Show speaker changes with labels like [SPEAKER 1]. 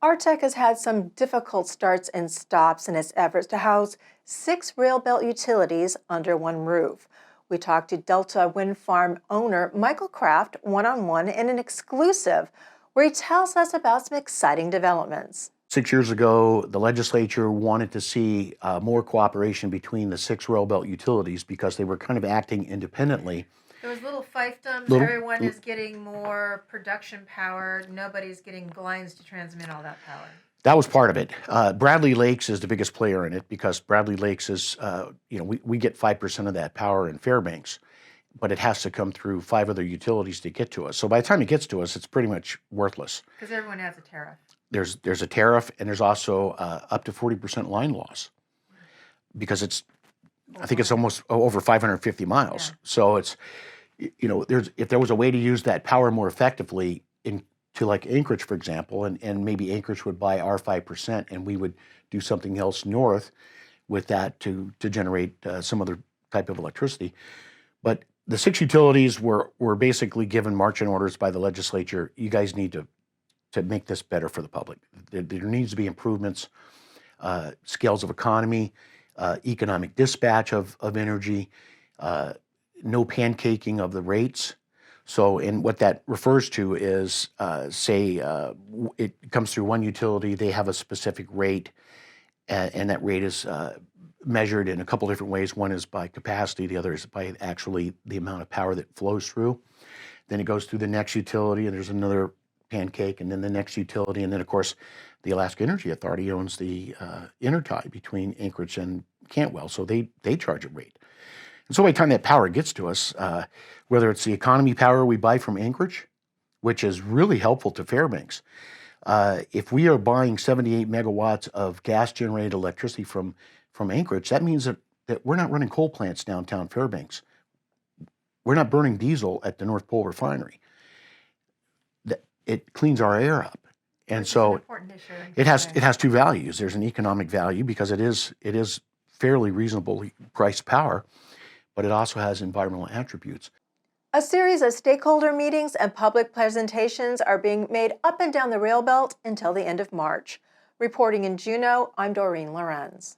[SPEAKER 1] ARCTEC has had some difficult starts and stops in its efforts to house 6 Railbelt utilities under one roof. We talked to Delta Wind Farm owner Michael Kraft one-on-one in an exclusive where he tells us about some exciting developments.
[SPEAKER 2] 6 years ago, the legislature wanted to see more cooperation between the 6 Railbelt utilities because they were kind of acting independently.
[SPEAKER 3] There was little fiefdoms. Everyone is getting more production power. Nobody's getting lines to transmit all that power.
[SPEAKER 2] That was part of it. Bradley Lakes is the biggest player in it because Bradley Lakes is, we get 5% of that power in Fairbanks, but it has to come through 5 other utilities to get to us. So by the time it gets to us, it's pretty much worthless.
[SPEAKER 3] Because everyone has a tariff.
[SPEAKER 2] There's a tariff, and there's also up to 40% line loss because I think it's almost over 550 miles. Yeah. So it's, if there was a way to use that power more effectively to like Anchorage, for example, and maybe Anchorage would buy our 5% and we would do something else north with that to generate some other type of electricity. But the 6 utilities were basically given marching orders by the legislature. You guys need to make this better for the public. There needs to be improvements, scales of economy, economic dispatch of energy, no pancaking of the rates. So, and what that refers to is, it comes through one utility, they have a specific rate, and that rate is measured in a couple different ways. One is by capacity, the other is by actually the amount of power that flows through. Then it goes through the next utility, and there's another pancake, and then the next utility, and then of course the Alaska Energy Authority owns the intertie between Anchorage and Cantwell, so they charge a rate. And so by the time that power gets to us, whether it's the economy power we buy from Anchorage, which is really helpful to Fairbanks, if we are buying 78 megawatts of gas-generated electricity from Anchorage, that means that we're not running coal plants downtown Fairbanks. We're not burning diesel at the North Pole refinery. It cleans our air up, and so it has 2 values. There's an economic value because it is fairly reasonably priced power, but it also has environmental attributes.
[SPEAKER 1] A series of stakeholder meetings and public presentations are being made up and down the Railbelt until the end of March. Reporting in Juneau, I'm Dorene Lorenz.